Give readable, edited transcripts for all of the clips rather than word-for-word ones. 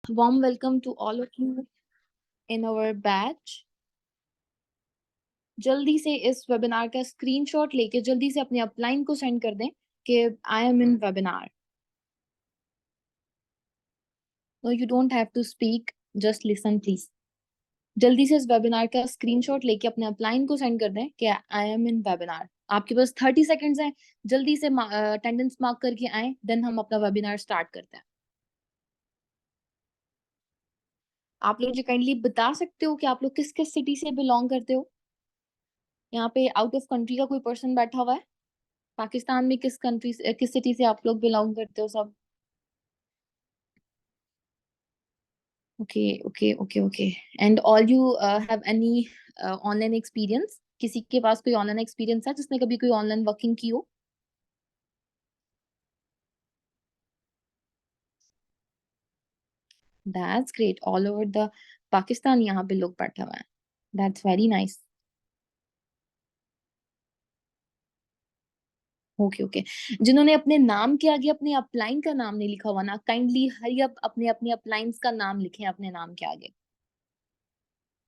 Warm welcome to all of you in our batch. जल्दी से इस वेबिनार का स्क्रीनशॉट लेके जल्दी से अपने अपलाइन को सेंड कर दें कि I am in webinar. No you don't have to speak, just listen please. जल्दी से इस वेबिनार का स्क्रीनशॉट लेके अपने अपलाइन को सेंड कर दें कि आई एम इन वेबिनार. आपके पास 30 सेकेंड्स हैं. जल्दी से अटेंडेंस मार्क करके आए, देन हम अपना वेबिनार स्टार्ट करते हैं. आप लोग जो काइंडली बता सकते हो कि आप लोग किस किस सिटी से बिलोंग करते हो. यहाँ पे आउट ऑफ कंट्री का कोई पर्सन बैठा हुआ है. पाकिस्तान में किस कंट्री से, किस सिटी से आप लोग बिलोंग करते हो सब. Okay okay okay okay. And all you have any online experience. किसी के पास कोई ऑनलाइन एक्सपीरियंस है जिसने कभी कोई ऑनलाइन वर्किंग की हो. That's great. All over the Pakistan यहाँ पे लोग बैठे हुए हैं. That's very nice. Okay okay. जिन्होंने अपने नाम के आगे अपने अपलाइन का नाम नहीं लिखा हुआ ना, काइंडली हरी अप अपने अपने अपलाइंस का नाम लिखें अपने नाम के आगे.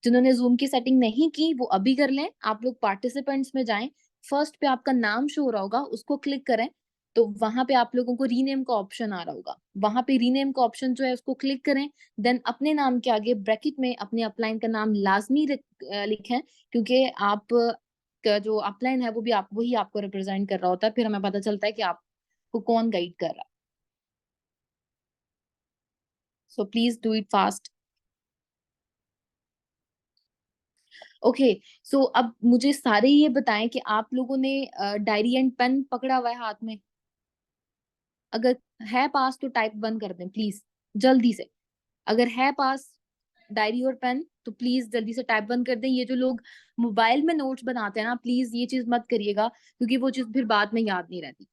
जिन्होंने जूम की सेटिंग नहीं की वो अभी कर लें. आप लोग पार्टिसिपेंट्स में जाएं. फर्स्ट पे आपका नाम शो हो रहा होगा, उसको क्लिक करें. तो वहां पे आप लोगों को रीनेम का ऑप्शन आ रहा होगा. वहां पे रीनेम का ऑप्शन जो है उसको क्लिक करें. देन अपने नाम के आगे ब्रैकेट में अपने अपलाइन का नाम लाजमी लिखें. क्योंकि आप का जो अपलाइन है वो भी आप वही आपको रिप्रेजेंट कर रहा होता है. फिर हमें पता चलता है कि आपको कौन गाइड कर रहा है. So please do it fast. Okay. So अब मुझे सारे ये बताएं कि आप लोगों ने डायरी एंड पेन पकड़ा हुआ है हाथ में. अगर है पास तो टाइप बंद कर दें प्लीज, जल्दी से. अगर है पास डायरी और पेन तो प्लीज जल्दी से टाइप बंद कर दें. ये जो लोग मोबाइल में नोट्स बनाते हैं ना, प्लीज ये चीज मत करिएगा, क्योंकि वो चीज फिर बाद में याद नहीं रहती.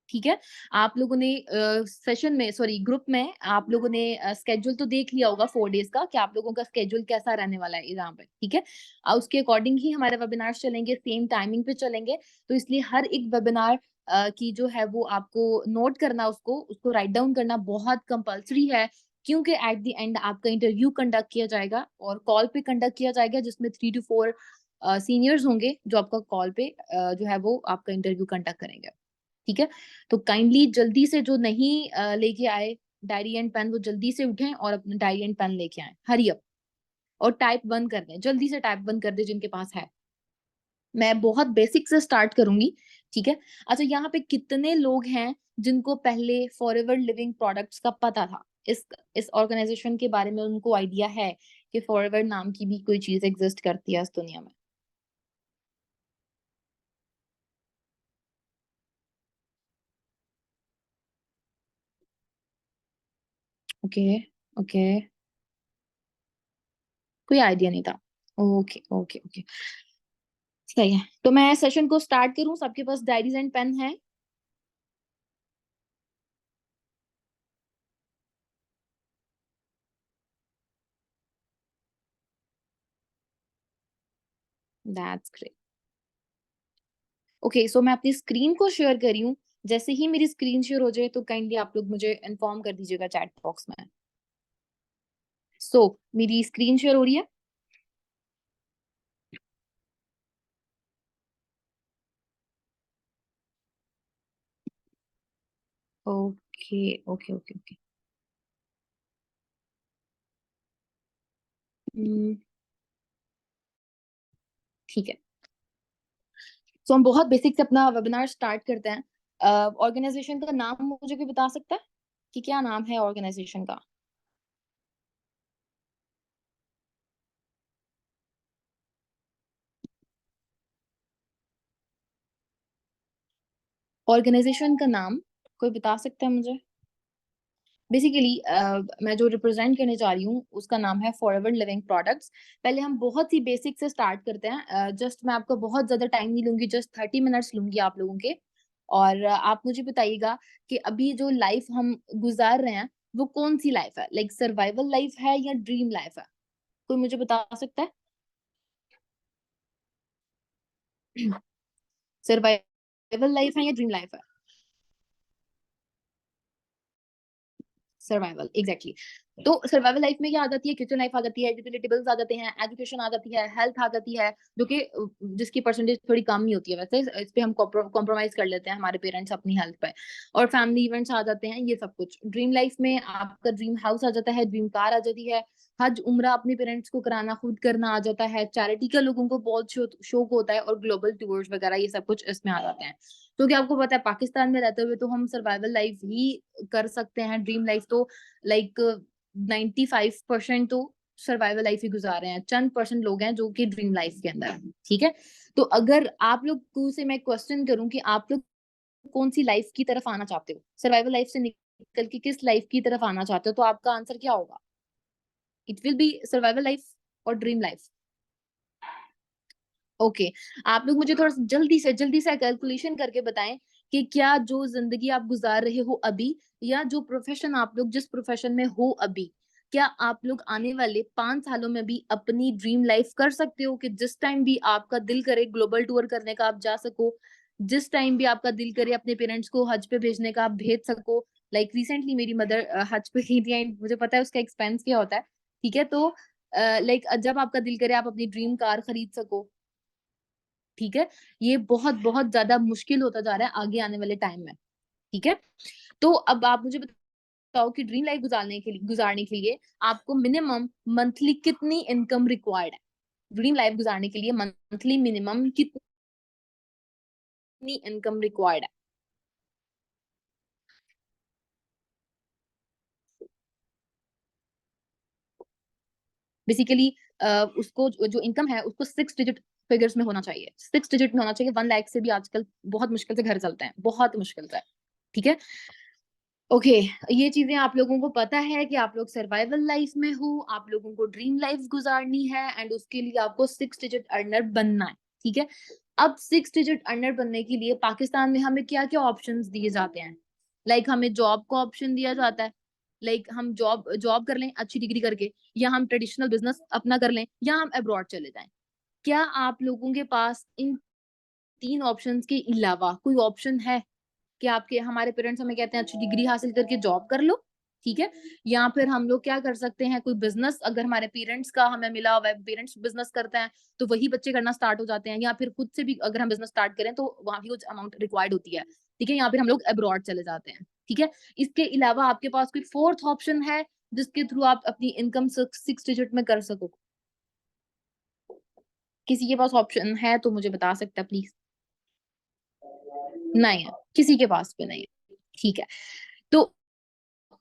ठीक है. आप लोगों ने सेशन में, सॉरी ग्रुप में, आप लोगों ने स्केड्यूल तो देख लिया होगा 4 डेज का कि आप लोगों का स्केड्यूल कैसा रहने वाला है यहाँ पे. ठीक है. उसके अकॉर्डिंग ही हमारे वेबिनार चलेंगे, सेम टाइमिंग पे चलेंगे. तो इसलिए हर एक वेबिनार की जो है वो आपको नोट करना, उसको उसको राइट डाउन करना बहुत कंपल्सरी है. क्योंकि एट द एंड आपका इंटरव्यू कंडक्ट किया जाएगा और कॉल पे कंडक्ट किया जाएगा, जिसमें 3 to 4 सीनियर्स होंगे जो आपका कॉल पे जो है वो आपका इंटरव्यू कंडक्ट करेंगे. ठीक है. तो काइंडली जल्दी से जो नहीं लेके आए डायरी एंड पेन, वो जल्दी से उठें और अपना डायरी एंड पेन लेके आए. Hurry up. और टाइप बंद कर दें, जल्दी से टाइप बंद कर दें जिनके पास है. मैं बहुत बेसिक से स्टार्ट करूंगी. ठीक है. अच्छा, यहाँ पे कितने लोग हैं जिनको पहले फॉरएवर लिविंग प्रोडक्ट्स का पता था, इस ऑर्गेनाइजेशन के बारे में उनको आइडिया है कि फॉरएवर नाम की भी कोई चीज एग्जिस्ट करती है इस दुनिया में. Okay okay. कोई आइडिया नहीं था. Okay okay okay. सही है. तो मैं सेशन को स्टार्ट करूं. सबके पास डायरीज एंड पेन है. That's great. ओके. सो मैं अपनी स्क्रीन को शेयर कर रही हूँ. जैसे ही मेरी स्क्रीन शेयर हो जाए तो काइंडली आप लोग मुझे इन्फॉर्म कर दीजिएगा चैट बॉक्स में. मेरी स्क्रीन शेयर हो रही है. Okay okay okay okay. ठीक है. सो हम बहुत बेसिक से अपना वेबिनार स्टार्ट करते हैं. ऑर्गेनाइजेशन का नाम मुझे कोई बता सकता है कि क्या नाम है ऑर्गेनाइजेशन का. ऑर्गेनाइजेशन का नाम कोई बता सकता है मुझे. बेसिकली मैं जो रिप्रेजेंट करने जा रही हूँ उसका नाम है फॉरएवर लिविंग प्रोडक्ट्स. पहले हम बहुत ही बेसिक से स्टार्ट करते हैं. जस्ट मैं आपको बहुत ज्यादा टाइम नहीं लूंगी, जस्ट 30 मिनट्स लूंगी आप लोगों के. और आप मुझे बताइएगा कि अभी जो लाइफ हम गुजार रहे हैं वो कौन सी लाइफ है, लाइक सर्वाइवल लाइफ है या ड्रीम लाइफ है. कोई मुझे बता सकता है. सर्वाइवल लाइफ है या ड्रीम लाइफ है. Survival, exactly. तो सर्वाइवल लाइफ में क्या आ जाती है, किचन लाइफ आ जाती है, यूटिलिटी बिल्स आ जाते हैं, एजुकेशन आ जाती है, हेल्थ आ जाती है, जो कि जिसकी परसेंटेज थोड़ी कम ही होती है वैसे, इस पे हम कॉम्प्रोमाइज कर लेते हैं हमारे पेरेंट्स अपनी हेल्थ पे, और फैमिली इवेंट्स आ जाते हैं, ये सब कुछ। ड्रीम लाइफ में आपका ड्रीम हाउस आ जाता है, ड्रीम कार आ जाती है, हज उम्रा अपने पेरेंट्स को कराना, खुद करना आ जाता है, चैरिटी का लोगों को बहुत शौक होता है, और ग्लोबल टूर्स वगैरह ये सब कुछ इसमें आ जाते हैं। तो क्या आपको पता है, पाकिस्तान में रहते हुए तो हम सर्वाइवल लाइफ ही कर सकते हैं। ड्रीम लाइफ तो लाइक 95% तो सर्वाइवल लाइफ ही गुजार रहे हैं, चंद परसेंट लोग हैं जो कि ड्रीम लाइफ के अंदर हैं, ठीक है। तो अगर आप लोग को से मैं क्वेश्चन करूं कि आप लोग कौन सी लाइफ की तरफ आना चाहते हो, सर्वाइवल लाइफ से निकल के किस लाइफ की तरफ आना चाहते हो, तो आपका आंसर क्या होगा? It will be survival life और ड्रीम लाइफ। ओके, आप लोग मुझे थोड़ा सा जल्दी से कैलकुलेशन करके बताएं कि क्या जो जिंदगी आप गुजार रहे हो अभी, या जो प्रोफेशन आप लोग जिस प्रोफेशन में हो अभी, क्या आप लोग आने वाले 5 सालों में भी अपनी ड्रीम लाइफ कर सकते हो कि जिस टाइम भी आपका दिल करे ग्लोबल टूर करने का आप जा सको, जिस टाइम भी आपका दिल करे अपने पेरेंट्स को हज पे भेजने का आप भेज सको। लाइक रिसेंटली मेरी मदर हज पे गई थी एंड मुझे पता है उसका एक्सपेंस क्या होता है, ठीक है। तो लाइक जब आपका दिल करे आप अपनी ड्रीम कार खरीद सको, ठीक है। ये बहुत बहुत ज्यादा मुश्किल होता जा रहा है आगे आने वाले टाइम में, ठीक है। तो अब आप मुझे बताओ कि ड्रीम लाइफ गुजारने के लिए आपको मिनिमम मंथली कितनी इनकम रिक्वायर्ड है? ड्रीम लाइफ गुजारने के लिए मंथली मिनिमम कितनी इनकम रिक्वायर्ड है? बेसिकली उसको जो इनकम है उसको 6 डिजिट फिगर्स में होना चाहिए, 6 डिजिट में होना चाहिए। 1 लाख से भी आजकल बहुत मुश्किल से घर चलते हैं, बहुत मुश्किल से, ठीक है। ओके, ये चीजें आप लोगों को पता है कि आप लोग सर्वाइवल लाइफ में हो, आप लोगों को ड्रीम लाइफ गुजारनी है, एंड उसके लिए आपको 6 डिजिट अर्नर बनना है, ठीक है। अब 6 डिजिट अर्नर बनने के लिए पाकिस्तान में हमें क्या क्या ऑप्शंस दिए जाते हैं? लाइक हमें जॉब का ऑप्शन दिया जाता है, लाइक हम जॉब जॉब कर लें अच्छी डिग्री करके, या हम ट्रेडिशनल बिजनेस अपना कर लें, या हम अब्रॉड चले जाएं। क्या आप लोगों के पास इन 3 ऑप्शंस के अलावा कोई ऑप्शन है कि आपके हमारे पेरेंट्स हमें कहते हैं अच्छी डिग्री हासिल करके जॉब कर लो, ठीक है, या फिर हम लोग क्या कर सकते हैं, कोई बिजनेस अगर हमारे पेरेंट्स का हमें मिला हुआ है, पेरेंट्स बिजनेस करते हैं तो वही बच्चे करना स्टार्ट हो जाते हैं, या फिर खुद से भी अगर हम बिजनेस स्टार्ट करें तो वहां भी कुछ अमाउंट रिक्वायर्ड होती है, ठीक है, या फिर हम लोग अब्रॉड चले जाते हैं, ठीक है। इसके अलावा आपके पास कोई फोर्थ ऑप्शन है जिसके थ्रू आप अपनी इनकम 6 डिजिट में कर सको? किसी के पास ऑप्शन है तो मुझे बता सकता है प्लीज? नहीं है, किसी के पास भी नहीं है, ठीक है। तो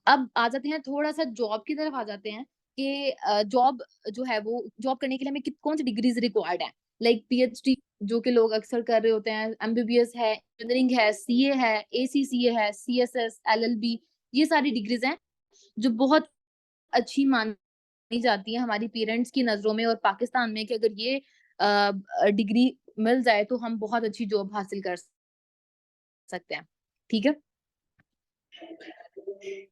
अब आ जाते हैं थोड़ा सा जॉब की तरफ आ जाते हैं कि जॉब जो है वो जॉब करने के लिए हमें कौन सी डिग्रीज रिक्वायर्ड है? लाइक पीएचडी जो कि लोग अक्सर कर रहे होते हैं, एमबीबीएस है, इंजीनियरिंग है, सीए है, एसीसीए है, सीएसएस, एलएलबी, ये सारी डिग्रीज हैं जो बहुत अच्छी मानी जाती है हमारी पेरेंट्स की नजरों में और पाकिस्तान में, कि अगर ये डिग्री मिल जाए तो हम बहुत अच्छी जॉब हासिल कर सकते हैं, ठीक है।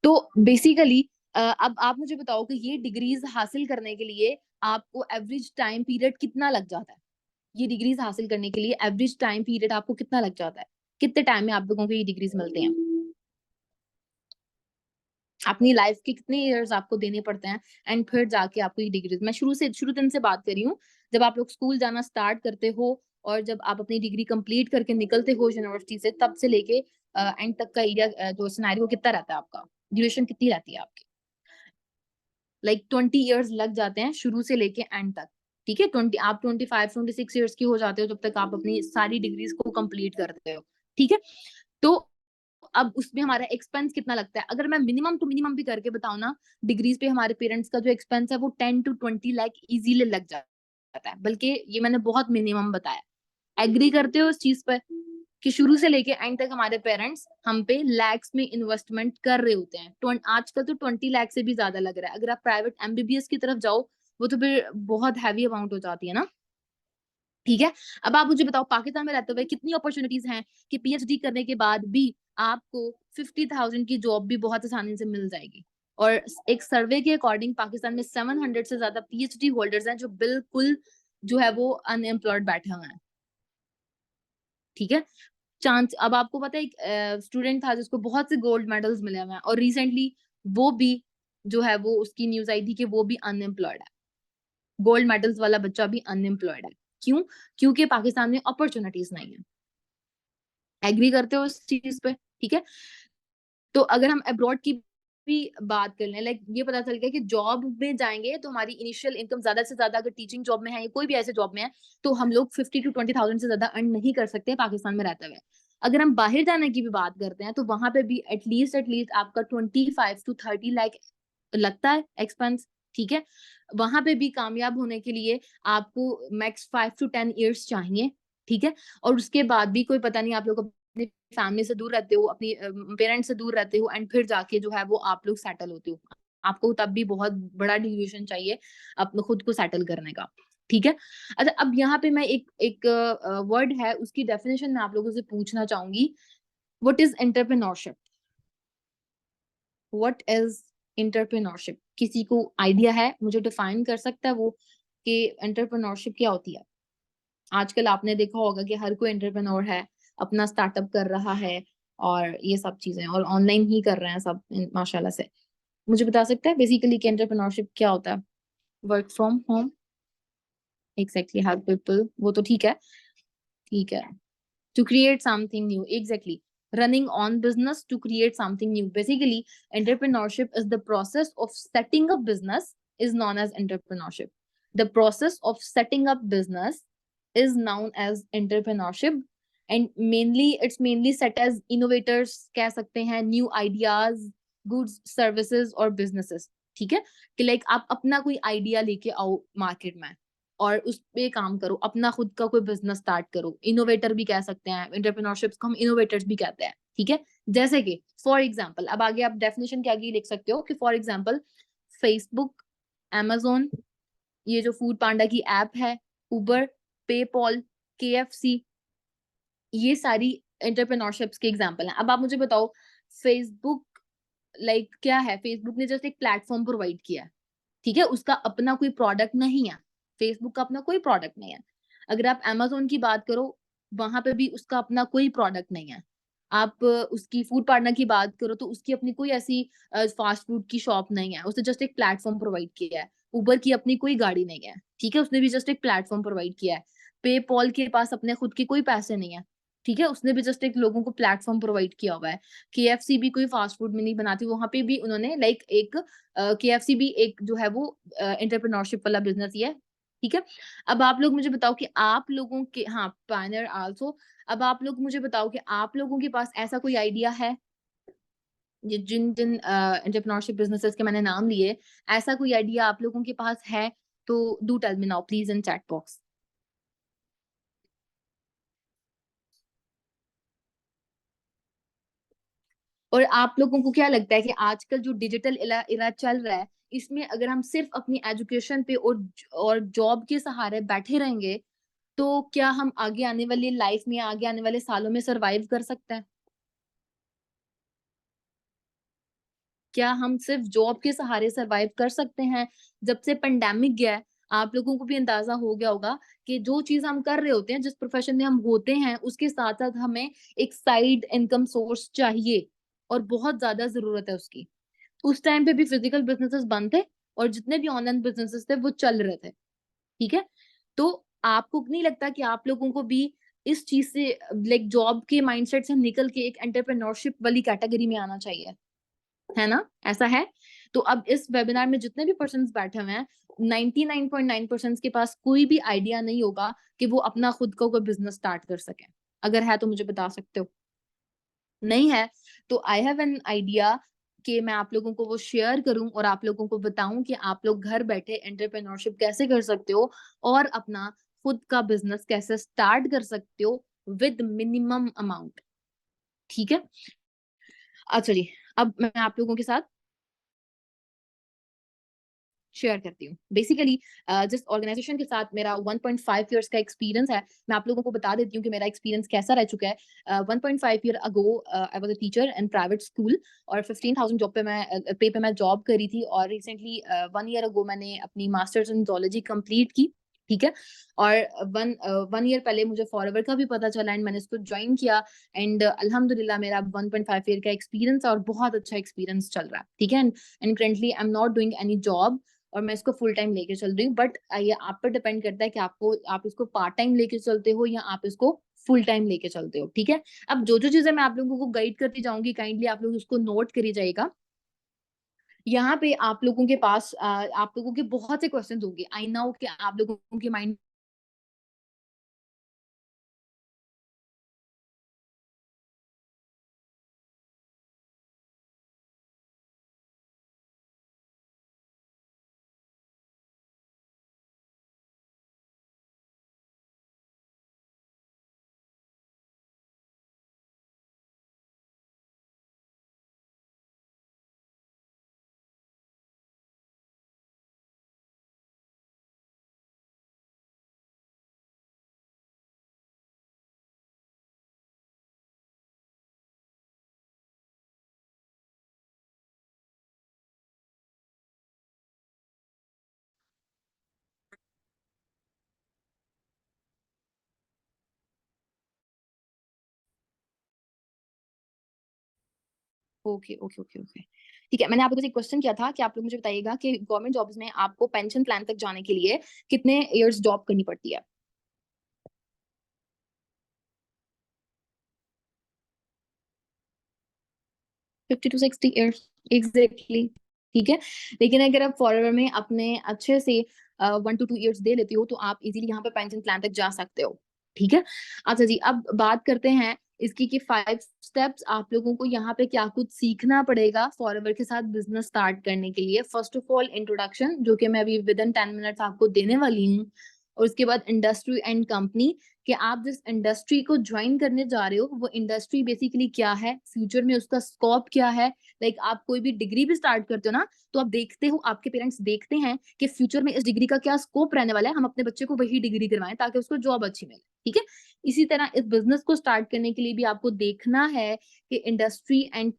तो बेसिकली अब आप मुझे बताओ कि ये डिग्रीज हासिल करने के लिए आपको एवरेज टाइम पीरियड कितना लग जाता है? ये डिग्रीज हासिल करने के लिए एवरेज टाइम पीरियड आपको कितना लग जाता है? कितने टाइम में आप लोगों को ये डिग्रीज मिलते हैं? अपनी लाइफ के कितने इयर्स आपको देने पड़ते हैं एंड फिर जाके आपको ये डिग्रीज? मैं शुरू दिन से बात कर रही हूँ, जब आप लोग स्कूल जाना स्टार्ट करते हो और जब आप अपनी डिग्री कंप्लीट करके निकलते हो यूनिवर्सिटी से, तब से लेके एंड तक का एरिया जो सिनेरियो कितना रहता है आपका, ड्यूरेशन कितनी रहती है आपकी? लाइक 20 इयर्स लग जाते हैं शुरू से लेके एंड तक, ठीक है। 25-26 ईयर्स की हो जाते हो जब तक आप अपनी सारी डिग्रीज को कंप्लीट करते हो, ठीक है। तो अब उसमें हमारा एक्सपेंस कितना लगता है? अगर मैं मिनिमम टू मिनिमम भी करके बताऊं ना, डिग्रीज पे हमारे पेरेंट्स का जो एक्सपेंस है वो 10 to 20 लाख इजीली लग जाता है, बल्कि ये मैंने बहुत मिनिमम बताया। एग्री करते हो इस चीज पर कि शुरू से लेके एंड तक हमारे पेरेंट्स हम पे लैक्स में इन्वेस्टमेंट कर रहे होते हैं? आजकल तो 20 लाख से भी ज्यादा लग रहा है। अगर आप प्राइवेट एमबीबीएस की तरफ जाओ वो तो फिर बहुत हैवी अमाउंट हो जाती है ना, ठीक है। अब आप मुझे बताओ पाकिस्तान में रहते हुए कितनी अपॉर्चुनिटीज हैं कि पीएचडी करने के बाद भी आपको 50,000 की जॉब भी बहुत आसानी से मिल जाएगी। और एक सर्वे के अकॉर्डिंग पाकिस्तान में 700 से ज्यादा पीएचडी होल्डर्स हैं जो बिल्कुल जो है वो अनएम्प्लॉयड बैठे हुए हैं, ठीक है। चांस अब आपको पता है एक स्टूडेंट था जिसको बहुत से गोल्ड मेडल्स मिले हुए हैं, और रिसेंटली वो भी जो है वो उसकी न्यूज आई थी कि वो भी अनएम्प्लॉयड है, गोल्ड मेडल्स वाला बच्चा भी अनएम्प्लॉयड है। क्यों? क्योंकि पाकिस्तान में अपॉर्चुनिटीज नहीं है। एग्री करते हो इस चीज पे? ठीक है, तो अगर हम अब्रॉड की भी बात कर लें, लाइक ये पता चल गया कि जॉब में जाएंगे तो हमारी इनिशियल इनकम ज्यादा से ज्यादा, अगर टीचिंग जॉब में है या कोई भी ऐसे जॉब में है, तो हम लोग 50 to 20,000 से ज्यादा अर्न नहीं कर सकते पाकिस्तान में रहते हुए। अगर हम बाहर जाने की भी बात करते हैं तो वहां पे भी एटलीस्ट आपका 25 to 30 लाख लगता है एक्सपेंस। ठीक है, वहां पे भी कामयाब होने के लिए आपको मैक्स 5 to 10 years चाहिए। ठीक है, और उसके बाद भी कोई पता नहीं, आप लोग अपनी फैमिली से दूर रहते हो, अपनी पेरेंट्स से दूर रहते हो, एंड फिर जाके जो है वो आप लोग सेटल होते हो। आपको तब भी बहुत बड़ा डिसीजन चाहिए अपने खुद को सेटल करने का। ठीक है, अच्छा अब यहाँ पे मैं एक वर्ड है उसकी डेफिनेशन मैं आप लोगों से पूछना चाहूंगी। What is entrepreneurship? What is entrepreneurship? किसी को आइडिया है? मुझे डिफाइन कर सकता है वो कि एंटरप्रेन्योरशिप क्या होती है? आजकल आपने देखा होगा कि हर कोई एंटरप्रेन्योर है, अपना स्टार्टअप कर रहा है और ये सब चीजें, और ऑनलाइन ही कर रहे हैं सब माशाल्लाह से। मुझे बता सकता है बेसिकली कि एंटरप्रेन्योरशिप क्या होता है? Work from home, exactly, help people, वो तो ठीक है। ठीक है, to create something new, exactly, running on business to create something new. Basically entrepreneurship is the process of setting up business, is known as entrepreneurship. The process of setting up business is known as entrepreneurship, and mainly it's mainly set as innovators कह सकते हैं, new ideas, goods, services और businesses। ठीक है, कि like आप अपना कोई आइडिया लेके आओ मार्केट में और उस पे काम करो, अपना खुद का कोई बिजनेस स्टार्ट करो। इनोवेटर भी कह सकते हैं, एंटरप्रेन्योरशिप को हम इनोवेटर्स भी कहते हैं। ठीक है, जैसे कि फॉर एग्जांपल, अब आगे आप डेफिनेशन के आगे लिख सकते हो कि फॉर एग्जांपल फेसबुक, amazon, ये जो फूड पांडा की ऐप है, उबर, पेपॉल, केएफसी, ये सारी एंटरप्रेन्योरशिप्स के एग्जांपल हैं। अब आप मुझे बताओ, फेसबुक लाइक क्या है? फेसबुक ने जस्ट एक प्लेटफॉर्म प्रोवाइड किया है। ठीक है, उसका अपना कोई प्रोडक्ट नहीं है, फेसबुक का अपना कोई प्रोडक्ट नहीं है। अगर आप amazon की बात करो, वहां पे भी उसका अपना कोई प्रोडक्ट नहीं है। आप उसकी फूड पार्टनर की बात करो तो उसकी अपनी कोई ऐसी फास्ट फूड की शॉप नहीं है, उसने जस्ट एक प्लेटफॉर्म प्रोवाइड किया है। उबर की अपनी कोई गाड़ी नहीं है, ठीक है, उसने भी जस्ट एक प्लेटफॉर्म प्रोवाइड किया है। पेपॉल के पास अपने खुद के कोई पैसे नहीं है, ठीक है, उसने भी जस्ट एक लोगों को प्लेटफॉर्म प्रोवाइड किया हुआ है। केएफसी भी कोई फास्ट फूड में नहीं बनाती, वहां पे भी उन्होंने लाइक एक केएफसी भी एक जो है वो एंटरप्रेन्योरशिप वाला बिजनेस ही है। ठीक है, अब आप लोग मुझे बताओ कि आप लोगों के, हाँ पायनियर आल्सो, अब आप लोग मुझे बताओ कि आप लोगों के पास ऐसा कोई आइडिया है, जिन जिन एंटरप्रेन्योरशिप बिजनेसेस के मैंने नाम लिए, ऐसा कोई आइडिया आप लोगों के पास है तो do tell me now please in chat box. और आप लोगों को क्या लगता है कि आजकल जो डिजिटल इरा चल रहा है, इसमें अगर हम सिर्फ अपनी एजुकेशन पे और जॉब के सहारे बैठे रहेंगे तो क्या हम आगे आने वाली लाइफ में, आगे आने वाले सालों में सरवाइव कर सकते हैं? क्या हम सिर्फ जॉब के सहारे सरवाइव कर सकते हैं? जब से पेंडेमिक गया है, आप लोगों को भी अंदाजा हो गया होगा कि जो चीज हम कर रहे होते हैं, जिस प्रोफेशन में हम होते हैं, उसके साथ साथ हमें एक साइड इनकम सोर्स चाहिए और बहुत ज्यादा जरूरत है उसकी। उस टाइम पे भी फिजिकल बिजनेसेस बंद थे और जितने भी ऑनलाइन बिजनेसेस थे वो चल रहे थे। ठीक है, तो आपको नहीं लगता कि आप लोगों को भी इस चीज से, लाइक जॉब के माइंडसेट से निकल के एक एंटरप्रेन्योरशिप वाली कैटेगरी में आना चाहिए? है ना, ऐसा है? तो अब इस वेबिनार में जितने भी पर्सन बैठे हुए हैं, 99.9% के पास कोई भी आइडिया नहीं होगा कि वो अपना खुद का कोई बिजनेस स्टार्ट कर सके। अगर है तो मुझे बता सकते हो? नहीं है तो आई हैव एन आइडिया कि मैं आप लोगों को वो शेयर करूं और आप लोगों को बताऊं कि आप लोग घर बैठे एंटरप्रेन्योरशिप कैसे कर सकते हो और अपना खुद का बिजनेस कैसे स्टार्ट कर सकते हो विद मिनिमम अमाउंट। ठीक है, अच्छा जी, अब मैं आप लोगों के साथ शेयर करती हूँ। बेसिकली जिस ऑर्गेनाइजेशन के साथ मेरा 1.5 ईयर्स का एक्सपीरियंस है, मैं आप लोगों को बता देती हूँ कि मेरा एक्सपीरियंस कैसा रह चुका है। 1.5 year ago I was a teacher in private school और 15,000 जॉब पे मैं जॉब करी थी, और रिसेंटली 1 ईयर अगो मैंने अपनी मास्टर्स इन जूलॉजी कंप्लीट की। ठीक है। और वन ईयर पहले मुझे फॉरएवर का भी पता चला एंड मैंने इसको ज्वाइन किया एंड अल्हम्दुलिल्लाह मेरा 1.5 ईयर का एक्सपीरियंस और बहुत अच्छा एक्सपीरियंस चल रहा है, ठीक है। And currently I am not doing any job और मैं इसको फुल टाइम लेके चल रही हूँ, बट ये आप पर डिपेंड करता है कि आप इसको पार्ट टाइम लेके चलते हो या आप इसको फुल टाइम लेके चलते हो, ठीक है। अब जो जो चीजें मैं आप लोगों को गाइड करती जाऊंगी, काइंडली आप लोग उसको नोट करी जाएगा। यहाँ पे आप लोगों के पास आप लोगों के बहुत से क्वेश्चंस होंगे, आई नो कि आप लोगों के mind okay okay okay okay, ठीक है। मैंने आप लोगों से एक क्वेश्चन किया था कि आप लोग मुझे बताइएगा कि गवर्नमेंट जॉब्स में आपको पेंशन प्लान तक जाने के लिए कितने इयर्स जॉब करनी पड़ती है। 50 to 60 ईयर्स, एग्जैक्टली, ठीक है। लेकिन अगर आप फॉरएवर में अपने अच्छे से 1 to 2 ईयर्स दे लेते हो तो आप इजीली यहाँ पे पेंशन प्लान तक जा सकते हो, ठीक है। अच्छा जी, अब बात करते हैं इसकी कि 5 स्टेप्स आप लोगों को यहाँ पे क्या कुछ सीखना पड़ेगा फॉरएवर के साथ बिजनेस स्टार्ट करने के लिए। फर्स्ट ऑफ ऑल इंट्रोडक्शन, जो कि मैं अभी विद इन 10 मिनट्स आपको देने वाली हूँ। और उसके बाद इंडस्ट्री एंड कंपनी, कि आप जिस इंडस्ट्री को ज्वाइन करने जा रहे हो वो इंडस्ट्री बेसिकली क्या है, फ्यूचर में उसका स्कोप क्या है। लाइक आप कोई भी डिग्री भी स्टार्ट करते हो ना, तो आप देखते हो, आपके पेरेंट्स देखते हैं कि फ्यूचर में इस डिग्री का क्या स्कोप रहने वाला है, हम अपने बच्चे को वही डिग्री करवाएं ताकि उसको जॉब अच्छी मिले, ठीक है। इसी तरह इस बिजनेस को स्टार्ट करने के लिए भी आपको देखना है कि इंडस्ट्री एंड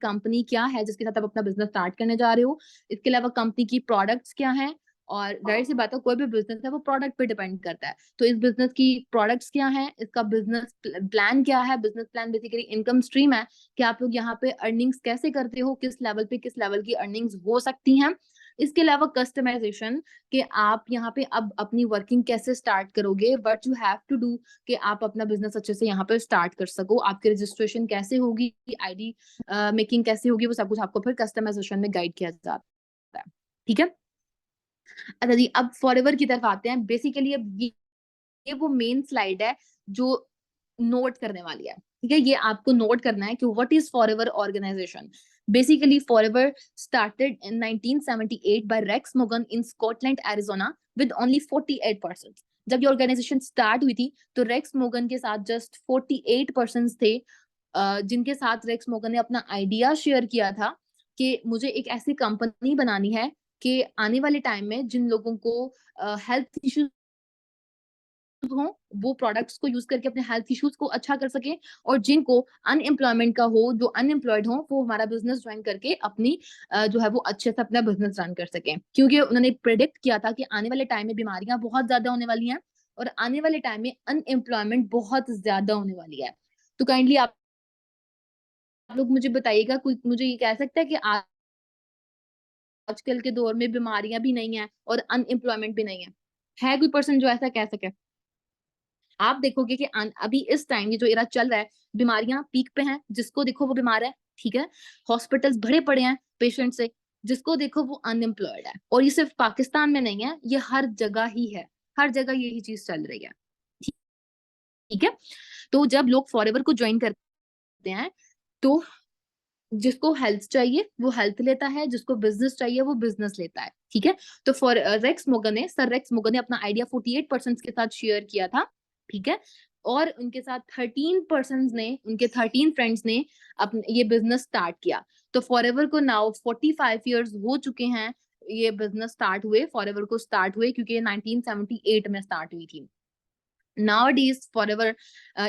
कंपनी क्या है जिसके साथ आप अपना बिजनेस स्टार्ट करने जा रहे हो। इसके अलावा कंपनी की प्रोडक्ट्स क्या है, और जाहिर सी बात है कोई भी बिजनेस है वो प्रोडक्ट पे डिपेंड करता है। तो इस बिजनेस की प्रोडक्ट्स क्या है, इसका बिजनेस प्लान क्या है। Business plan basically income stream है कि आप लोग यहाँ पे अर्निंग्स कैसे करते हो, किस लेवल पे किस लेवल की अर्निंग्स हो सकती हैं। इसके अलावा कस्टमाइजेशन, कि आप यहाँ पे अब अपनी वर्किंग कैसे स्टार्ट करोगे, what you have to do कि आप अपना बिजनेस अच्छे से यहाँ पे स्टार्ट कर सको, आपकी रजिस्ट्रेशन कैसे होगी, आईडी मेकिंग कैसे होगी, वो सब कुछ आपको फिर कस्टमाइजेशन में गाइड किया जाता है, ठीक है। अच्छा जी, अब फॉरएवर की तरफ आते हैं। बेसिकली अब ये वो मेन स्लाइड है जो नोट करने वाली है, ठीक है। ये आपको नोट करना है कि what is Forever organisation. Basically Forever started in 1978 by Rex मोगन in Scotland Arizona with only 48 person. जब ये ऑर्गेनाइजेशन स्टार्ट हुई थी तो रेक्स मोगन के साथ जस्ट 48 पर्सन थे, जिनके साथ रेक्स मोगन ने अपना आइडिया शेयर किया था कि मुझे एक ऐसी कंपनी बनानी है कि आने वाले टाइम में जिन लोगों को हेल्थ इश्यूज हो वो प्रोडक्ट्स को यूज करके अपने हेल्थ इश्यूज को अच्छा कर सके, और जिनको अनएम्प्लॉयमेंट का हो, जो अनएम्प्लॉयड हो, वो हमारा बिजनेस ज्वाइन करके अपनी जो है वो अच्छे से अपना बिजनेस रन कर सके। क्योंकि उन्होंने प्रेडिक्ट किया था कि आने वाले टाइम में बीमारियां बहुत ज्यादा होने वाली हैं और आने वाले टाइम में अनएम्प्लॉयमेंट बहुत ज्यादा होने वाली है। तो काइंडली आप लोग मुझे बताइएगा, कोई मुझे ये कह सकता है कि आजकल के दौर में बीमारियां भी नहीं है और अनएम्प्लॉयमेंट भी नहीं है कोई पर्सन जो ऐसा कह सके। आप देखोगे कि अभी इस टाइम ये जो एरा चल रहा है, बीमारियां पीक पे हैं, जिसको देखो वो बीमार है, ठीक है। हॉस्पिटल्स भरे पड़े हैं पेशेंट से, जिसको देखो वो अनएम्प्लॉयड है। और ये सिर्फ पाकिस्तान में नहीं है, ये हर जगह ही है, हर जगह यही चीज चल रही है, ठीक है। तो जब लोग फॉरएवर को ज्वाइन करते हैं तो जिसको हेल्थ चाहिए वो हेल्थ लेता है, जिसको बिजनेस चाहिए वो बिजनेस लेता है, ठीक है। तो फॉर रेक्स मोगन ने अपना आइडिया 48 पर्सन के साथ शेयर किया था, ठीक है। और उनके साथ 13 पर्सन ने, उनके 13 फ्रेंड्स ने अपने ये बिजनेस स्टार्ट किया। तो फॉरएवर को नाउ 45 ईयर्स हो चुके हैं, ये बिजनेस स्टार्ट हुए, फॉरएवर को स्टार्ट हुए क्योंकि ये 1978 में स्टार्ट हुई थी। Nowadays, Forever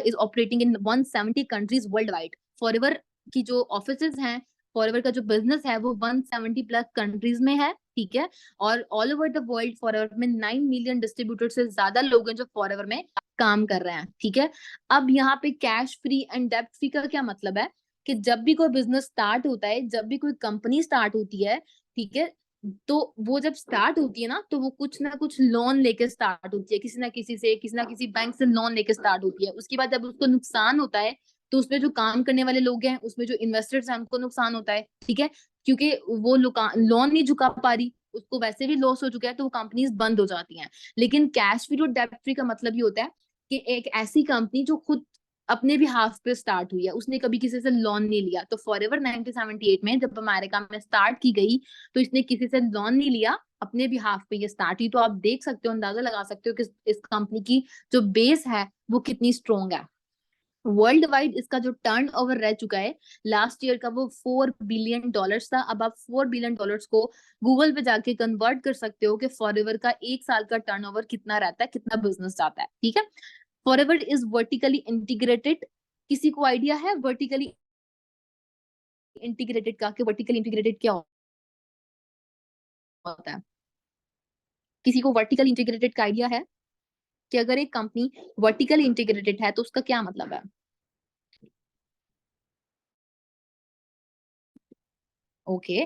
is operating in 170 countries worldwide. Forever की जो ऑफिसेज हैं, फॉरएवर का जो बिजनेस है वो 170 प्लस कंट्रीज में है, ठीक है, और all over the world forever में 9 मिलियन डिस्ट्रीब्यूटर से ज्यादा लोग हैं जो फॉरएवर में काम कर रहे हैं। ठीक है, अब यहाँ पे कैश फ्री एंड डेब्ट फ्री का क्या मतलब है कि जब भी कोई बिजनेस स्टार्ट होता है, जब भी कोई कंपनी स्टार्ट होती है, ठीक है, तो वो जब स्टार्ट होती है ना, तो वो कुछ ना कुछ लोन लेके स्टार्ट होती है, किसी ना किसी से, किसी ना किसी बैंक से लोन लेके स्टार्ट होती है। उसके बाद जब उसको नुकसान होता है, तो उसमें जो काम करने वाले लोग हैं, उसमें जो इन्वेस्टर्स हैं, उनको नुकसान होता है। ठीक है, क्योंकि वो लोन नहीं चुका पा रही, उसको वैसे भी लॉस हो चुका है, तो वो कंपनीज बंद हो जाती हैं। लेकिन कैश फ्री और डेब्ट फ्री का मतलब ये होता है कि एक ऐसी कंपनी जो खुद अपने भी हाफ पे स्टार्ट हुई है, उसने कभी किसी से लोन नहीं लिया। तो फॉरएवर 1978 में जब अमेरिका में स्टार्ट की गई, तो इसने किसी से लोन नहीं लिया, अपने भी हाफ पे ये स्टार्ट हुई। तो आप देख सकते हो, अंदाजा लगा सकते हो कि इस कंपनी की जो बेस है वो कितनी स्ट्रोंग है। वर्ल्ड वाइड इसका जो टर्न ओवर रह चुका है लास्ट ईयर का, वो $4 बिलियन था। अब आप $4 बिलियन को गूगल पे जाके कन्वर्ट कर सकते हो कि फॉरएवर का एक साल का टर्नओवर कितना रहता है, कितना बिजनेस जाता है। ठीक है, फॉरएवर इज वर्टिकली इंटीग्रेटेड। किसी को आइडिया है वर्टिकली इंटीग्रेटेड का, कि वर्टिकली इंटीग्रेटेड क्या होता है? किसी को वर्टिकल इंटीग्रेटेड का आइडिया है कि अगर एक कंपनी वर्टिकल इंटीग्रेटेड है तो उसका क्या मतलब है? ओके,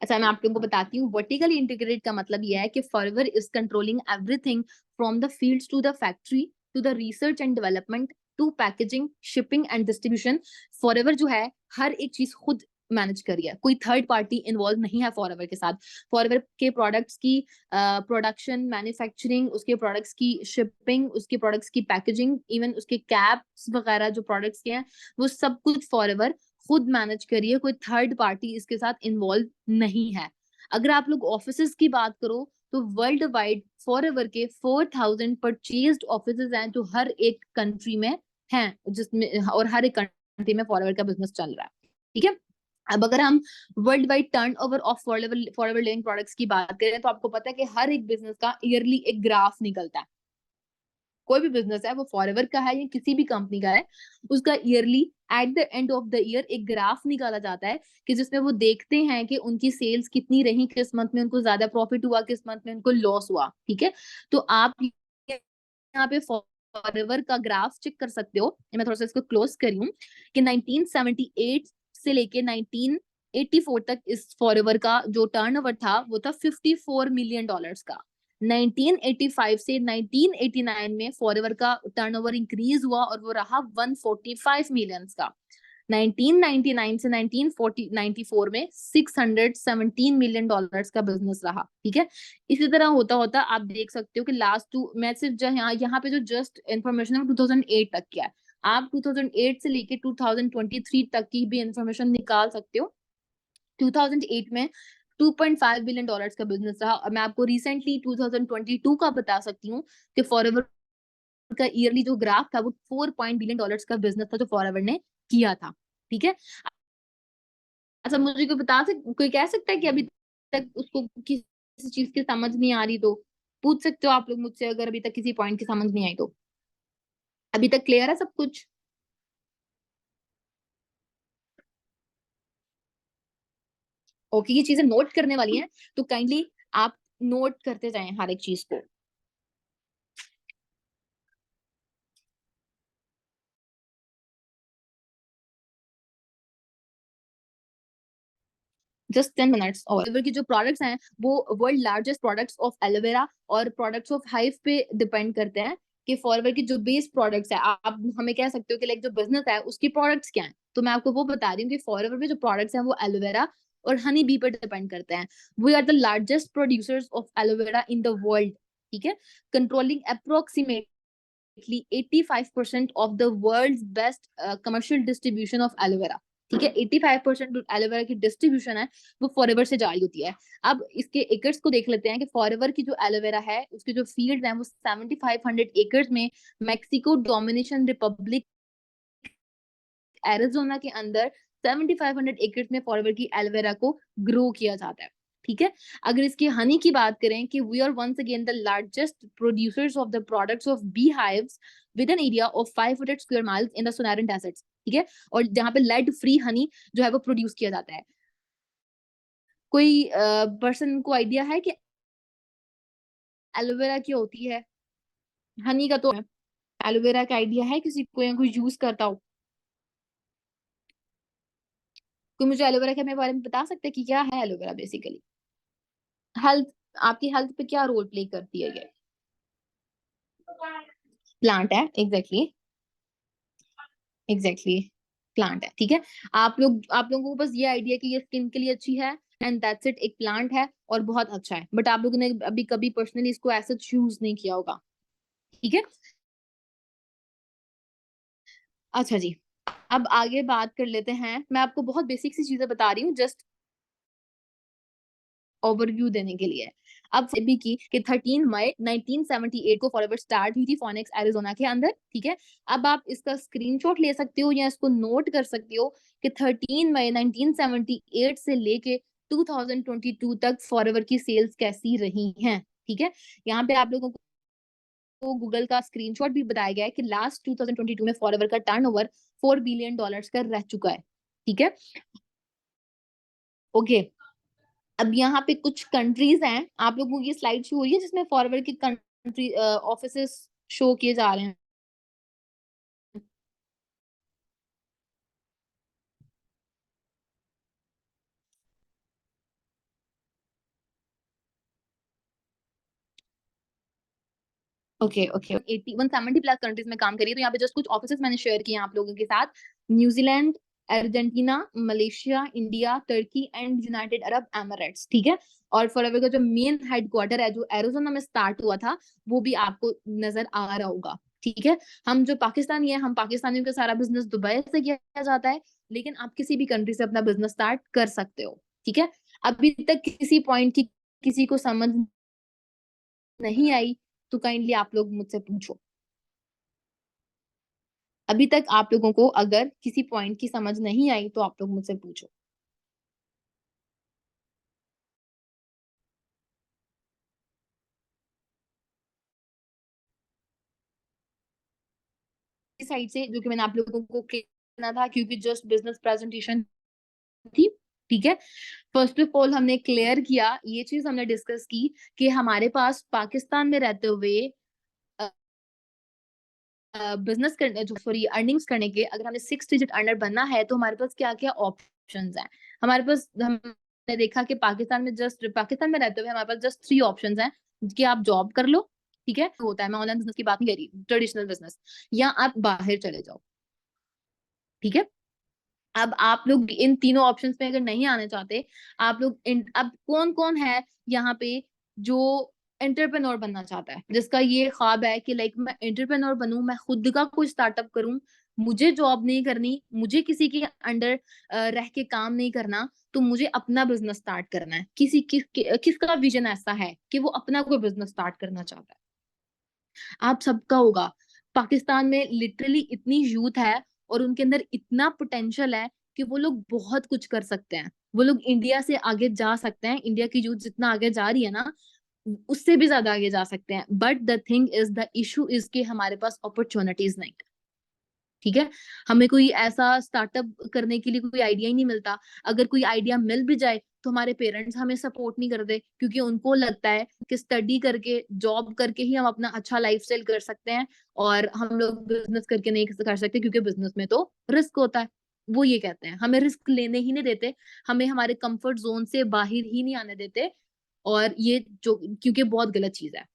अच्छा मैं आप लोगों को बताती हूँ। वर्टिकली इंटीग्रेटेड का मतलब यह है कि Forever is controlling everything from the fields to the factory to the research and development to packaging shipping and distribution. Forever जो है हर एक चीज खुद मैनेज करी है, कोई थर्ड पार्टी इन्वॉल्व नहीं है फॉरएवर के साथ। फॉरएवर के प्रोडक्ट्स की प्रोडक्शन, मैन्युफैक्चरिंग, उसके प्रोडक्ट्स की शिपिंग, उसके प्रोडक्ट्स की पैकेजिंग, इवन उसके कैप्स वगैरह जो प्रोडक्ट्स के हैं, वो सब कुछ फॉरएवर खुद मैनेज करिए, कोई थर्ड पार्टी इसके साथ इन्वॉल्व नहीं है। अगर आप लोग ऑफिसेज की बात करो, तो वर्ल्ड वाइड फॉरएवर के 4000 परचेज्ड ऑफिसेज हैं जो हर एक कंट्री में हैं, जिसमें और हर एक कंट्री में फॉरएवर का बिजनेस चल रहा है। ठीक है, अब अगर हम world wide turn over of forever forever living products की बात करें, तो आपको पता है कि हर एक बिजनेस का ईयरली एक ग्राफ निकलता है। कोई भी बिजनेस है, वो फॉरएवर का है या किसी भी कंपनी का है, उसका yearly at the end of the year एक ग्राफ निकाला जाता है, कि जिसमें वो देखते हैं कि उनकी सेल्स कितनी रही, किस मंथ में उनको ज्यादा प्रॉफिट हुआ, किस मंथ में उनको लॉस हुआ। ठीक है, तो आप यहाँ पे फॉरएवर का ग्राफ चेक कर सकते हो। मैं थोड़ा सा इसको क्लोज करी हूँ कि 1978 से लेके 1984 तक इस फॉरएवर का जो टर्नओवर था वो था $54 मिलियन का। 1985 से 1989 में फॉरएवर का टर्नओवर इंक्रीज हुआ और वो रहा 145 मिलियंस का। 1999 से 1994 में $617 मिलियन का बिजनेस रहा। ठीक है, इसी तरह होता होता आप देख सकते हो कि लास्ट टू, मैं सिर्फ जो यहाँ पे जो जस्ट इंफॉर्मेशन है 2008 तक की है। आप 2008 से लेके 2023 तक की भी इंफॉर्मेशन निकाल सकते हो। 2008 में $2.5 बिलियन का बिजनेस रहा, और मैं आपको रिसेंटली 2022 का बता सकती हूँ कि फॉरएवर का ईयरली जो ग्राफ था वो $4 बिलियन का बिजनेस था जो फॉरएवर ने किया था। ठीक है, अच्छा मुझे कोई कह सकता है कि अभी तक उसको किसी चीज की समझ नहीं आ रही? तो पूछ सकते हो आप लोग मुझसे, अगर अभी तक किसी पॉइंट की समझ नहीं आई तो। अभी तक क्लियर है सब कुछ? ओके, ये चीजें नोट करने वाली हैं, तो काइंडली आप नोट करते जाएं हर एक चीज को। Just 10 minutes. और एलोवेरा की जो प्रोडक्ट्स हैं वो world largest products of aloe vera और प्रोडक्ट्स ऑफ हाइव पे डिपेंड करते हैं, कि फॉरएवर की जो बेस प्रोडक्ट्स है, आप हमें कह सकते हो कि लाइक जो बिजनेस है उसकी प्रोडक्ट्स क्या है। तो मैं आपको वो बता रही हूँ कि फॉरएवर में जो प्रोडक्ट्स हैं वो एलोवेरा और हनी बी पर डिपेंड करते हैं। We are the largest producers of aloe vera in the world. ठीक है, controlling approximately 85% of the world best commercial distribution of aloe vera. ठीक है, 85% एलोवेरा की डिस्ट्रीब्यूशन है वो फॉरएवर से जारी होती है। अब इसके एकर्स को देख लेते हैं कि फॉरएवर की जो एलोवेरा है उसके जो फील्ड हैं वो 7500 एकर्स में मैक्सिको, डोमिनिकन रिपब्लिक, एरिजोना के अंदर 7500 एकर्स में फॉरएवर की एलोवेरा को ग्रो किया जाता है। ठीक है, अगर इसकी हनी की बात करें कि we are once again the largest producers of the products of bee hives with an area of 500 square miles in the Sonoran deserts. ठीक है, और जहां पे लेड फ्री हनी जो है वो प्रोड्यूस किया जाता है। कोई पर्सन को आइडिया है कि एलोवेरा क्या होती है? हनी का तो है। एलोवेरा का आइडिया है किसी को, या कोई यूज करता हो? कोई मुझे एलोवेरा के बारे में बता सकते हैं कि क्या है एलोवेरा बेसिकली? हेल्थ, आपकी हेल्थ पे क्या रोल प्ले करती है ये? प्लांट है, एग्जैक्टली। एग्जैक्टली, प्लांट है, ठीक है। आप लोगों को बस ये आइडिया कि ये स्किन के लिए अच्छी है, एंड दैट्स इट, एक प्लांट है और बहुत अच्छा है, बट आप लोगों ने अभी कभी पर्सनली इसको ऐसा यूज नहीं किया होगा, ठीक है। अच्छा जी, अब आगे बात कर लेते हैं। मैं आपको बहुत बेसिक सी चीजें बता रही हूँ, जस्ट ओवरव्यू देने के लिए। अब भी कि 13 मई 1978 को फॉरएवर स्टार्ट हुई थी फोनिक्स एरिजोना के अंदर, ठीक है। अब आप इसका स्क्रीनशॉट ले सकते हो या इसको नोट कर सकते हो कि 13 मई 1978 से लेके 2022 तक फॉरएवर की सेल्स कैसी रही हैं, ठीक है। यहाँ पे आप लोगों को गूगल का स्क्रीनशॉट भी बताया गया है कि लास्ट 2022 में फॉरएवर का टर्नओवर $4 बिलियन का रह चुका है, ठीक है। ओके, अब यहाँ पे कुछ कंट्रीज हैं, आप लोगों को ये स्लाइड शो हो रही है जिसमें फॉरवर्ड के कंट्री ऑफिसेस शो किए जा रहे हैं। ओके ओके, 170 प्लस कंट्रीज में काम करिए, तो यहाँ पे जस्ट कुछ ऑफिसेस मैंने शेयर किए हैं आप लोगों के साथ। New Zealand, Argentina, Malaysia, India, Turkey and United Arab Emirates, ठीक है। और फॉरएवर का जो मेन हेडक्वार्टर है जो एरिज़ोना में स्टार्ट हुआ था, वो भी आपको नजर आ रहा होगा, ठीक है। हम जो पाकिस्तानी है, हम पाकिस्तानियों का सारा बिजनेस दुबई से किया जाता है, लेकिन आप किसी भी कंट्री से अपना बिजनेस स्टार्ट कर सकते हो, ठीक है। अभी तक किसी पॉइंट की किसी को समझ नहीं आई तो काइंडली आप लोग मुझसे पूछो। अभी तक आप लोगों को अगर किसी पॉइंट की समझ नहीं आई तो आप लोग मुझसे पूछो। इस साइड से जो कि मैंने आप लोगों को कहना था, क्योंकि जस्ट बिजनेस प्रेजेंटेशन थी, ठीक है। फर्स्ट ऑफ ऑल हमने क्लियर किया, ये चीज हमने डिस्कस की कि हमारे पास पाकिस्तान में रहते हुए बिजनेस करने जो सॉरी अर्निंग्स करने के, अगर हमें 6 डिजिट अर्नर बनना है तो हमारे पास क्या क्या ऑप्शंस हैं। हमारे पास, हमने देखा कि पाकिस्तान में रहते हुए हमारे पास जस्ट 3 ऑप्शंस हैं कि आप जॉब कर लो, ठीक है, होता है, मैं ऑनलाइन बिजनेस की बात नहीं कर रही, ट्रेडिशनल बिजनेस, या आप बाहर चले जाओ, ठीक है। अब आप लोग इन तीनों ऑप्शंस में अगर नहीं आने चाहते, आप लोग अब कौन कौन है यहाँ पे जो एंटरप्रेन्योर बनना चाहता है, जिसका ये ख्वाब है कि लाइक मैं एंटरप्रेन्योर बनूं, मैं खुद का कोई स्टार्टअप करूं, मुझे जॉब नहीं करनी, मुझे किसी के अंडर रह के काम नहीं करना, तो मुझे अपना बिजनेस स्टार्ट करना है। किसका विजन ऐसा है कि वो अपना कोई बिजनेस स्टार्ट करना चाहता है? आप सबका होगा। पाकिस्तान में लिटरली इतनी यूथ है और उनके अंदर इतना पोटेंशियल है कि वो लोग बहुत कुछ कर सकते हैं। वो लोग इंडिया से आगे जा सकते हैं, इंडिया की यूथ जितना आगे जा रही है ना, उससे भी ज्यादा आगे जा सकते हैं, but the thing is, the issue is कि हमारे पास अपॉर्चुनिटीज नहीं, ठीक है। हमें कोई ऐसा स्टार्टअप करने के लिए कोई आइडिया ही नहीं मिलता। अगर कोई आइडिया मिल भी जाए तो हमारे पेरेंट्स हमें सपोर्ट नहीं करते, क्योंकि उनको लगता है कि स्टडी करके, जॉब करके ही हम अपना अच्छा लाइफस्टाइल कर सकते हैं, और हम लोग बिजनेस करके नहीं कर सकते, क्योंकि बिजनेस में तो रिस्क होता है। वो ये कहते हैं, हमें रिस्क लेने ही नहीं देते, हमें हमारे कंफर्ट जोन से बाहर ही नहीं आने देते, और ये जो, क्योंकि बहुत गलत चीज है,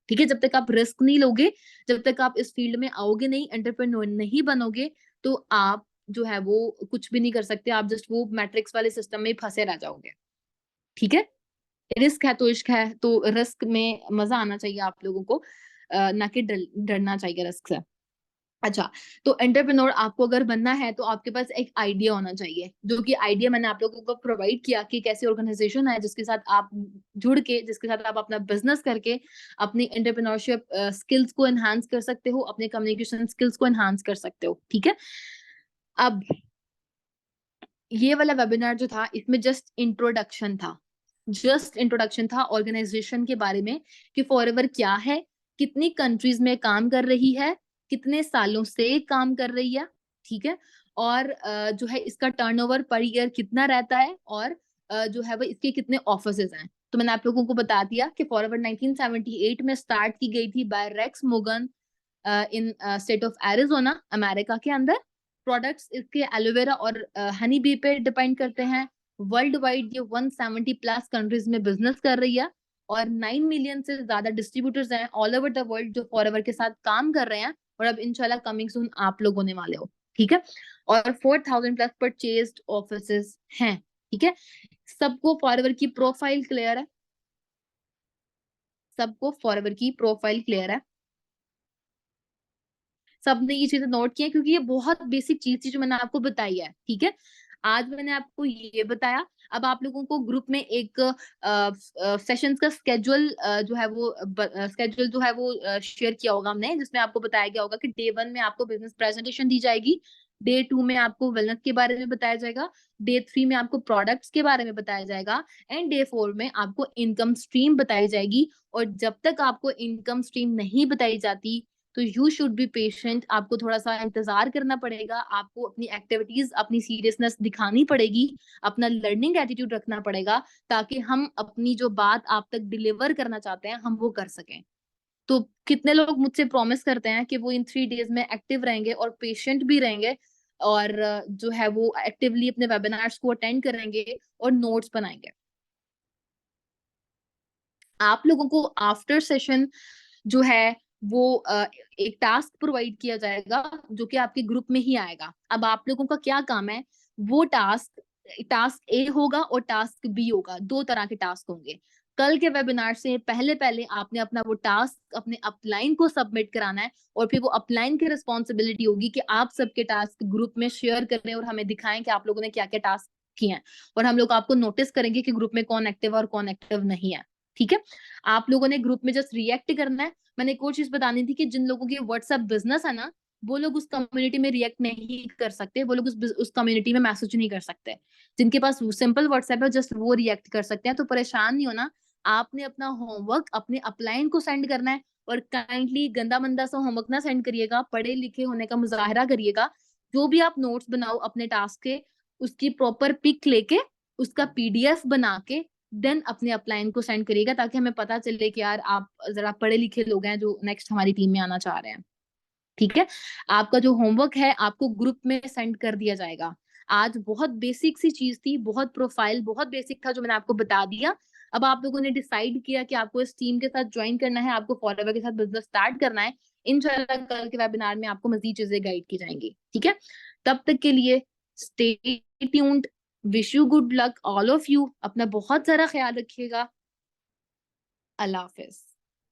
ठीक है। जब तक आप रिस्क नहीं लोगे, जब तक आप इस फील्ड में आओगे नहीं, एंटरप्रेन्योर नहीं बनोगे, तो आप जो है वो कुछ भी नहीं कर सकते, आप जस्ट वो मैट्रिक्स वाले सिस्टम में ही फंसे रह जाओगे, ठीक है। रिस्क है तो इश्क है, तो रिस्क में मजा आना चाहिए आप लोगों को, ना कि डरना चाहिए रिस्क से। अच्छा, तो एंटरप्रेन्योर आपको अगर बनना है तो आपके पास एक आइडिया होना चाहिए, जो कि आइडिया मैंने आप लोगों को प्रोवाइड किया कि कैसी ऑर्गेनाइजेशन है जिसके साथ आप जुड़ के, जिसके साथ आप अपना बिजनेस करके अपनी एंटरप्रेन्योरशिप स्किल्स को एनहांस कर सकते हो, अपने कम्युनिकेशन स्किल्स को एनहांस कर सकते हो, ठीक है। अब ये वाला वेबिनार जो था, इसमें जस्ट इंट्रोडक्शन था ऑर्गेनाइजेशन के बारे में, कि फॉरएवर क्या है, कितनी कंट्रीज में काम कर रही है, कितने सालों से काम कर रही है, ठीक है। और जो है इसका टर्नओवर पर ईयर कितना रहता है, और जो है वो इसके कितने ऑफिसेज हैं। तो मैंने आप लोगों को बता दिया कि फॉरएवर 1978 में स्टार्ट की गई थी बाय रेक्स मोगन in state of Arizona, America के अंदर। प्रोडक्ट्स इसके एलोवेरा और हनी बी पे डिपेंड करते हैं। वर्ल्ड वाइड ये 170 प्लस कंट्रीज में बिजनेस कर रही है और 9 मिलियन से ज्यादा डिस्ट्रीब्यूटर्स हैं ऑल ओवर द वर्ल्ड जो फॉरएवर के साथ काम कर रहे हैं, और अब इंशाल्लाह कमिंग सून आप लोग होने वाले हो, ठीक है। और 4,000 प्लस परचेज्ड ऑफिसेस हैं, ठीक है। सबको फॉरएवर की प्रोफाइल क्लियर है, सबको फॉरएवर की प्रोफाइल क्लियर है, सबने ये चीजें नोट की है, क्योंकि ये बहुत बेसिक चीज थी जो मैंने आपको बताई है, ठीक है। आज मैंने आपको ये बताया। अब आप लोगों को ग्रुप में एक सेशंस का स्केड्यूल जो है वो स्केड्यूल जो है वो शेयर किया होगा हमने, जिसमें आपको बताया गया होगा कि डे 1 में आपको बिजनेस प्रेजेंटेशन दी जाएगी, डे 2 में आपको वेलनेस के बारे में बताया जाएगा, डे 3 में आपको प्रोडक्ट्स के बारे में बताया जाएगा, एंड डे 4 में आपको इनकम स्ट्रीम बताई जाएगी। और जब तक आपको इनकम स्ट्रीम नहीं बताई जाती तो यू शुड बी पेशेंट, आपको थोड़ा सा इंतजार करना पड़ेगा, आपको अपनी एक्टिविटीज, अपनी सीरियसनेस दिखानी पड़ेगी, अपना लर्निंग एटीट्यूड रखना पड़ेगा, ताकि हम अपनी जो बात आप तक डिलीवर करना चाहते हैं हम वो कर सकें। तो कितने लोग मुझसे प्रॉमिस करते हैं कि वो इन 3 डेज में एक्टिव रहेंगे और पेशेंट भी रहेंगे, और जो है वो एक्टिवली अपने वेबिनार्स को अटेंड करेंगे और नोट्स बनाएंगे। आप लोगों को आफ्टर सेशन जो है वो एक टास्क प्रोवाइड किया जाएगा जो कि आपके ग्रुप में ही आएगा। अब आप लोगों का क्या काम है, वो टास्क, टास्क ए होगा और टास्क बी होगा, 2 तरह के टास्क होंगे। कल के वेबिनार से पहले पहले आपने अपना वो टास्क अपने अपलाइन को सबमिट कराना है, और फिर वो अपलाइन की रिस्पॉन्सिबिलिटी होगी कि आप सबके टास्क ग्रुप में शेयर करें और हमें दिखाएं कि आप लोगों ने क्या क्या टास्क किए हैं, और हम लोग आपको नोटिस करेंगे कि ग्रुप में कौन एक्टिव है और कौन एक्टिव नहीं है, ठीक है। आप लोगों ने ग्रुप में जस्ट रिएक्ट करना है। मैंने एक और चीज बतानी थी कि जिन लोगों की व्हाट्सएप बिजनेस है ना, वो लोग उस कम्युनिटी में रिएक्ट नहीं कर सकते, वो लोग उस कम्युनिटी में मैसेज नहीं कर सकते। जिनके पास सिंपल व्हाट्सएप है जस्ट वो रिएक्ट कर सकते हैं। तो परेशान नहीं होना, आपने अपना होमवर्क अपने अपलाइन को सेंड करना है, और काइंडली गंदा मंदा सा होमवर्क ना सेंड करिएगा, पढ़े लिखे होने का मुजाहरा करिएगा। जो भी आप नोट्स बनाओ अपने टास्क के, उसकी प्रॉपर पिक लेके, उसका पीडीएफ बना के देन अपने अपलाइन को सेंड करिएगा, ताकि हमें पता चले कि यार आप जरा पढ़े लिखे लोग हैं जो नेक्स्ट हमारी टीम में आना चाह रहे हैं, ठीक है। आपका जो होमवर्क है आपको ग्रुप में सेंड कर दिया जाएगा। आज बहुत बेसिक सी चीज थी, बहुत प्रोफाइल बहुत बेसिक था जो मैंने आपको बता दिया। अब आप लोगों ने डिसाइड किया कि आपको इस टीम के साथ ज्वाइन करना है, आपको फॉरएवर के साथ बिजनेस स्टार्ट करना है। इंशाल्लाह कल के वेबिनार में आपको मजीद चीजें गाइड की जाएंगी, ठीक है। तब तक के लिए stay tuned, wish you good luck all of you, अपना बहुत सारा ख्याल रखिएगा। अल्लाह हाफिज।